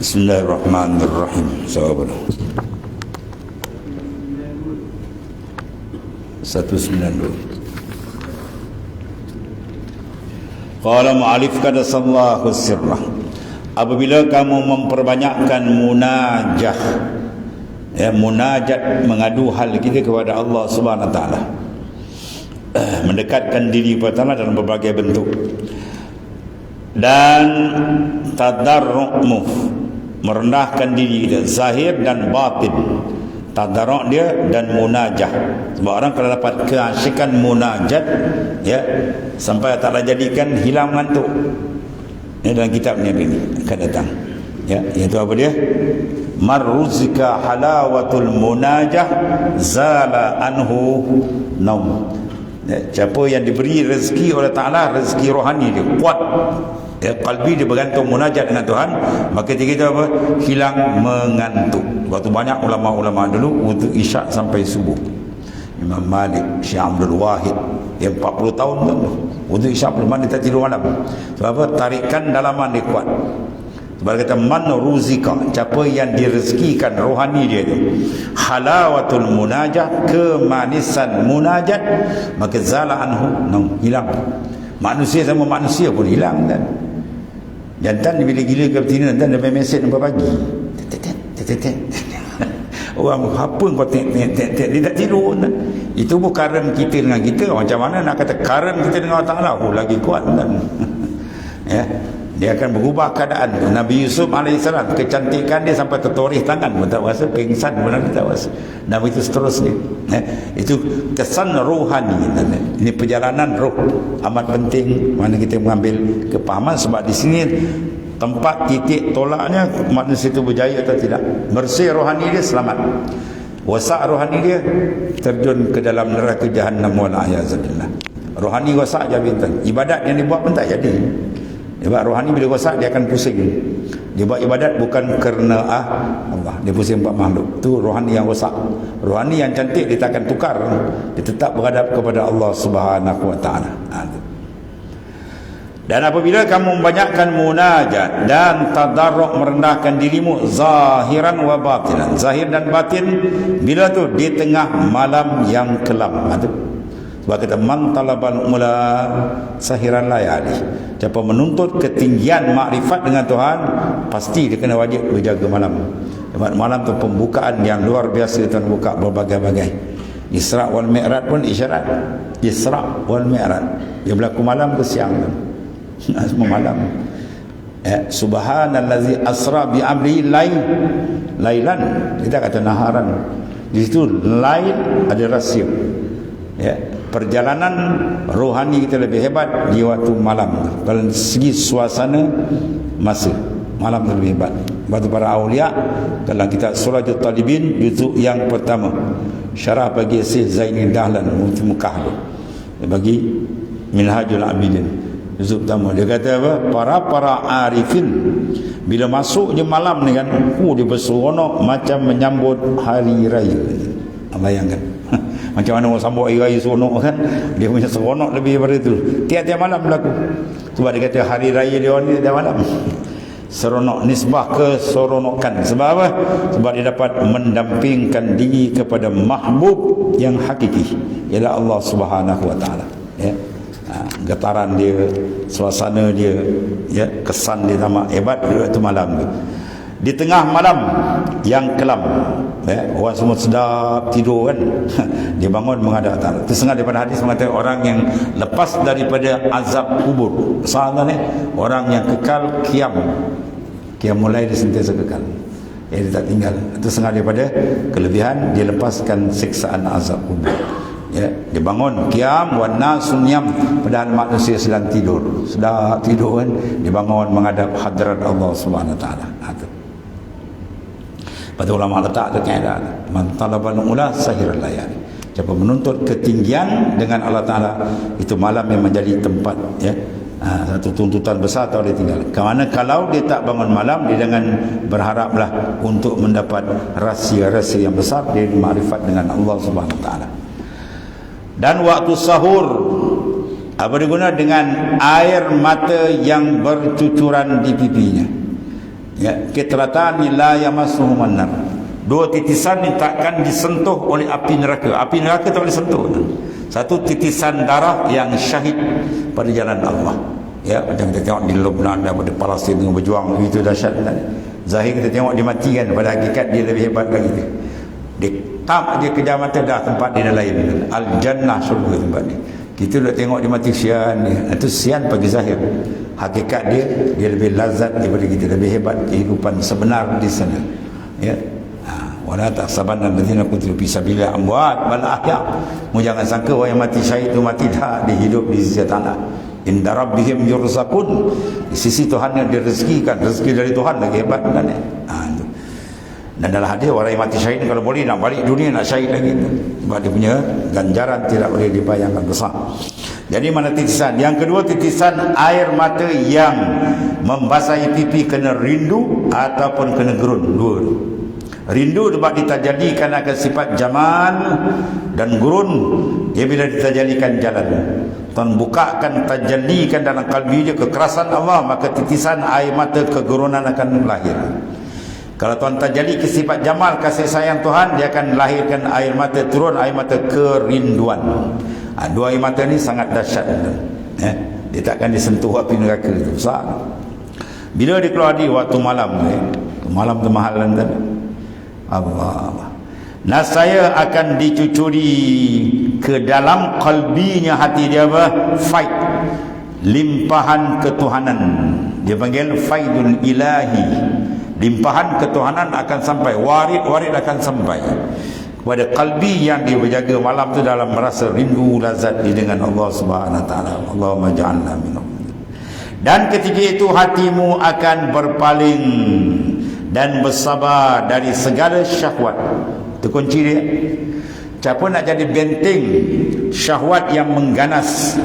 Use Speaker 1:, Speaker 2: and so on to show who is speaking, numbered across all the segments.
Speaker 1: Bismillahirrahmanirrahim. Sabar. 192. Qala mu'alif qadasallahu sirrah. Apabila kamu memperbanyakkan munajah, munajat, mengadu hal kita kepada Allah Subhanahu wa taala, mendekatkan diri kepada Allah dalam berbagai bentuk, dan tadarru'mu, merendahkan diri dia, zahir dan batin, tadarru' dia dan munajah. Sebab orang kalau dapat keasikan munajat, sampai tak jadikan hilang ngantuk. Ini dalam kitab ni akan datang. Iaitu apa dia? Maruzika halawatul munajah zala anhu naum. Siapa yang diberi rezeki oleh Ta'ala, rezeki rohani dia kuat, kalbi dia bergantung munajat dengan Tuhan, maka kita apa? Hilang mengantuk. Waktu banyak ulama-ulama dulu untuk isyak sampai subuh. Imam Malik, Syekh Abdul Wahid, yang 40 tahun tu untuk isyak belum dia tak tidur malam. Sebab apa? Tarikan dalaman dia kuat. Sebab kata man ruzika, siapa yang direzekikan rohani dia itu halawatul munajat, kemanisan munajat, maka zala anhu, hilang. Manusia sama manusia pun hilang kan. Jantan bila gila ke betina, jantan dia main mesej nampak pagi. Orang apa kau tek dia tak tidur kan? Itu pun karen kita dengan kita. Macam mana nak kata karen kita dengan Allah Ta'ala? Lagi kuat kan. Dia akan berubah keadaan. Nabi Yusuf AS, kecantikan dia sampai tertoreh tangan pun tak rasa, pingsan pun tak rasa, dan begitu seterusnya. Itu kesan rohani. Ini perjalanan roh amat penting, mana kita mengambil kepahaman. Sebab di sini tempat titik tolaknya manusia itu berjaya atau tidak. Bersih rohani dia, selamat. Wasak rohani dia, terjun ke dalam neraka jahannam wal'ayazabillah. Rohani wasak je bintang. Ibadat yang dibuat pun tak jadi. Sebab rohani bila rosak dia akan pusing. Dia buat ibadat bukan kerana Allah, dia pusing buat makhluk. Tu rohani yang rosak. Rohani yang cantik dia tak akan tukar, dia tetap berhadap kepada Allah Subhanahu wa taala. Dan apabila kamu membanyakkan munajat dan tadarruk, merendahkan dirimu zahiran wa batinan, zahir dan batin, bila tu di tengah malam yang kelam. Sebab kata man talabal ula sahiran layali, siapa menuntut ketinggian makrifat dengan Tuhan, pasti dia kena wajib berjaga malam. Sebab malam tu pembukaan yang luar biasa, Tuhan buka berbagai-bagai. Isra' wal Mi'raj pun isyarat. Isra' wal Mi'raj, dia berlaku malam ke siang tu. Semua malam. Subhanallazi asra bi amri lailan, kita kata naharan. Di situ lain ada rahsia. Perjalanan rohani kita lebih hebat di waktu malam. Kalau segi suasana masa, malam lebih hebat. Bagi para awliya dalam kitab Surajul Talibin juzuk yang pertama, syarah bagi Syekh Zaini Dahlan Mufti Mekah tu, bagi Minhajul Abidin juzuk pertama, dia kata apa? Para arifin bila masuk je malam ni kan, dia berseronok macam menyambut hari raya. Bayangkan macam mana orang sambut hari raya seronok kan, dia punya seronok lebih daripada itu. Tiap-tiap malam berlaku. Sebab dia kata hari raya dia ni tiap malam. Seronok, nisbah keseronokan. Sebab apa? Sebab dia dapat mendampingkan diri kepada mahbub yang hakiki, ialah Allah Subhanahu wa taala. Getaran dia, suasana dia, kesan dia sama hebat di waktu malam tu. Di tengah malam yang kelam, orang semua sedap tidur kan, dia bangun menghadap Allah. Itu setengah daripada hadis mengatakan orang yang lepas daripada azab kubur, sahaja orang yang kekal kiam mulai dia sentiasa kekal, dia tak tinggal. Itu setengah daripada kelebihan dia lepaskan siksaan azab kubur. Dia bangun qiyam wan nasun yam, padahal manusia sedang tidur, sedang tidur kan, dia bangun menghadap hadrat Allah Subhanahu wa taala. Pada ulama letak kaedah man talabal ula sahiral layali, siapa menuntut ketinggian dengan Allah Taala, itu malam yang menjadi tempat satu tuntutan besar atau dia tinggal. Kerana kalau dia tak bangun malam, dia jangan berharaplah untuk mendapat rahsia-rahsia yang besar, dia makrifat dengan Allah Subhanahu wa taala. Dan waktu sahur, apa dia guna? Dengan air mata yang bercucuran di pipinya. Ya, qitratan la yamassuhum an-nar. Dua titisan yang takkan disentuh oleh api neraka. Api neraka tak boleh sentuh. Satu titisan darah yang syahid pada jalan Allah. Ya, macam kita tengok di Lebanon dan di Palestin dengan berjuang, itu dahsyat. Zahir kita tengok dia mati kan, pada hakikat dia lebih hebat lagi tu. Dia tap je kejam mata, dah tempat dia dah lain. Al-Jannah, syurga tempat dia. Kita dah tengok dia mati sian dia. Itu sian bagi zahir. Hakikat dia lebih lazat daripada kita, lebih hebat kehidupan sebenar di sana. Ya. Wala tahsabanna alladziina qutilu fi sabilillah amwat bal ahya. Mu jangan sangka orang yang mati syahid itu mati, dah dia hidup di sisi Allah. Inda rabbihim yurzaqun. Di sisi Tuhan yang direzekikan, rezeki dari Tuhan lagi hebat kan. Dan dalam hadis orang yang mati syahid kalau boleh nak balik dunia nak syahid lagi, sebab dia punya ganjaran tidak boleh dibayangkan besar. Jadi mana titisan? Yang kedua, titisan air mata yang membasahi pipi kena rindu ataupun kena gerun. Dua. Rindu sebab ditajalikan akan sifat jamal, dan gurun dia bila ditajalikan jalan. Tuhan bukakan, tajalikan dalam kalbi dia kekerasan Allah, maka titisan air mata kegurunan akan lahir. Kalau Tuhan tajali ke sifat jamal, kasih sayang Tuhan, dia akan lahirkan air mata, turun air mata kerinduan. Dua air mata ni sangat dahsyat. Dia takkan disentuh api neraka itu. Besar. Bila dia keluar di waktu malam, malam tu mahal kan? Allah. Nasaya akan dicucuri ke dalam kalbinya hati dia apa? Faid, limpahan ketuhanan. Dia panggil faidul ilahi. Limpahan ketuhanan akan sampai, warid akan sampai kepada kalbi yang dia berjaga malam tu dalam merasa rindu lazat dengan Allah Subhanahu wa taala. Allahumma ja'alna minhum. Dan ketika itu hatimu akan berpaling dan bersabar dari segala syahwat. Itu kunci dia. Siapa nak jadi benteng syahwat yang mengganas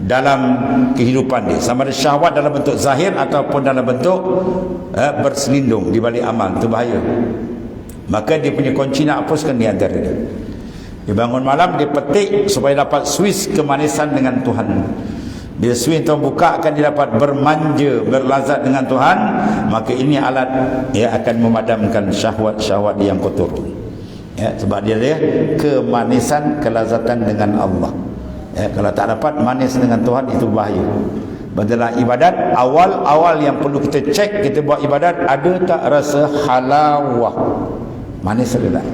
Speaker 1: dalam kehidupan dia, sama ada syahwat dalam bentuk zahir ataupun dalam bentuk berselindung di balik amal, itu bahaya. Maka dia punya kunci nak hapuskan di antara dia. Dia bangun malam, dia petik supaya dapat swiss kemanisan dengan Tuhan. Bila swing Tuhan buka, akan dia dapat bermanja, berlazat dengan Tuhan. Maka ini alat akan memadamkan syahwat-syahwat yang kotor. Sebab dia kemanisan, kelazatan dengan Allah. Kalau tak dapat manis dengan Tuhan, itu bahaya. Dalam ibadat, awal-awal yang perlu kita cek, kita buat ibadat, ada tak rasa halawah, manis ada tak?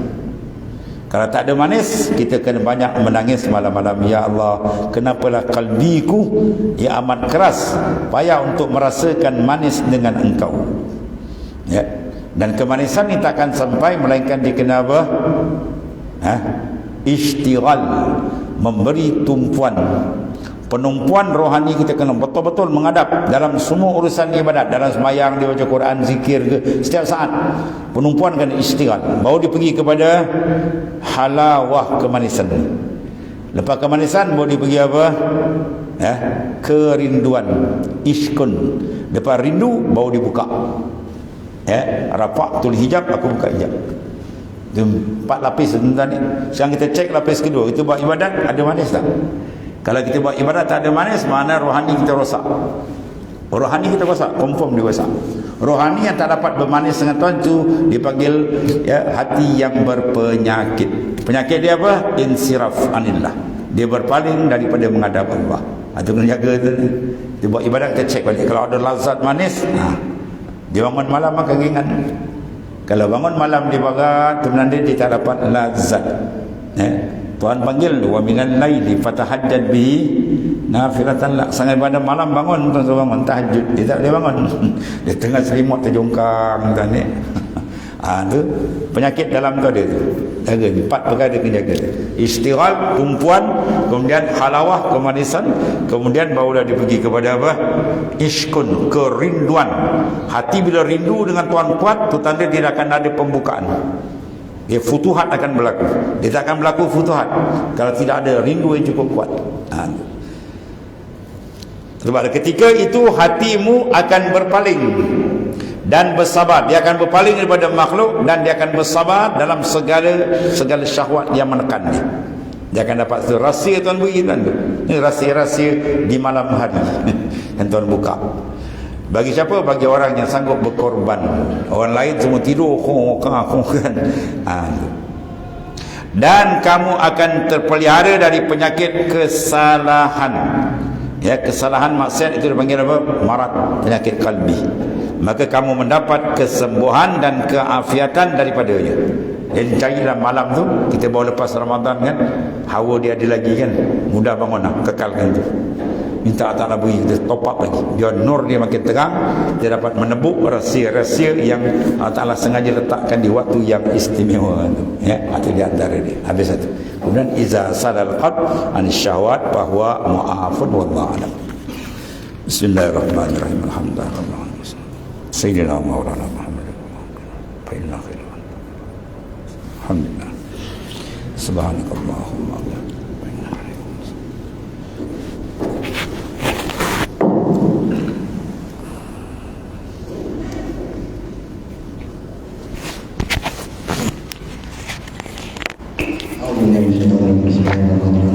Speaker 1: Kalau tak ada manis, kita kena banyak menangis malam-malam. Ya Allah, kenapalah kalbiku yang amat keras, payah untuk merasakan manis dengan Engkau. Dan kemanisan ini takkan sampai melainkan dikena apa? Ishtighal, memberi tumpuan. Penumpuan rohani kita kena betul-betul menghadap dalam semua urusan ibadat, dalam sembahyang, dia baca Quran, zikir ke, setiap saat penumpuan kena istighal, baru dia pergi kepada halawah, kemanisan. Lepas kemanisan baru dia pergi apa? Kerinduan, ishkun. Lepas rindu baru dibuka. Rafa'tul hijab, aku buka hijab. Itu 4 lapis tentang ni. Sekarang kita cek lapis kedua, kita buat ibadat ada manis tak? Kalau kita buat ibadat tak ada manis, mana rohani kita rosak. Rohani kita rosak, confirm dia rosak. Rohani yang tak dapat bermanis dengan Tuhan tu dipanggil hati yang berpenyakit. Penyakit dia apa? Insiraf anillah. Dia berpaling daripada menghadap Allah. Itu kena jaga tu. Dia buat ibadat, kita cek balik. Kalau ada lazat manis, dia bangun malam makan ringan. Kalau bangun malam dia barat, kemudian dia tak dapat lazat. Tuhan panggil, wa minal laili fatahajjad bihi nafilatan lak. Sangat pada malam bangun, tuan suruh bangun tahajud. Dia tak boleh bangun. Dia tengah selimut terjongkang tuan ni. Tu penyakit dalam tu ada tu. Jaga 4 perkara kena jaga. Istighal, tumpuan, kemudian halawah, kemanisan, kemudian barulah dia pergi kepada apa? Ishkun, kerinduan. Hati bila rindu dengan Tuhan kuat, tu tanda dia akan ada pembukaan. Futuhat akan berlaku. Dia tak akan berlaku futuhat kalau tidak ada rindu yang cukup kuat. Sebab ketika itu hatimu akan berpaling dan bersabar. Dia akan berpaling daripada makhluk dan dia akan bersabar dalam segala syahwat yang menekan dia. Dia akan dapat rahsia Tuhan beri tuan tu. Ini rahsia-rahsia di malam hari yang Tuhan buka. Bagi siapa? Bagi orang yang sanggup berkorban. Orang lain semua tidur kan. Dan kamu akan terpelihara dari penyakit kesalahan. Ya, kesalahan maksiat itu dipanggil apa? Marad, penyakit kalbi. Maka kamu mendapat kesembuhan dan keafiatan daripadanya. Jadi cari dalam malam tu, kita bawa lepas Ramadan kan, hawa dia ada lagi kan, mudah bangun lah, kekalkan tu. Minta Allah Ta'ala beri kita top up lagi, biar nur dia makin terang, dia dapat menebuk rahsia-rahsia yang Allah Ta'ala sengaja letakkan di waktu yang istimewa tu. Ya, itu di antara dia. Habis satu. Kemudian iza sadal qalb an syahwat bahwa mu'afun wallahu a'lam. Bismillahirrahmanirrahim. Alhamdulillah. Sayyidina Maulana Muhammad. Fa inna khairan. Alhamdulillah. Subhanakallahumma wa bihamdika.
Speaker 2: Bismillahirrahmanirrahim.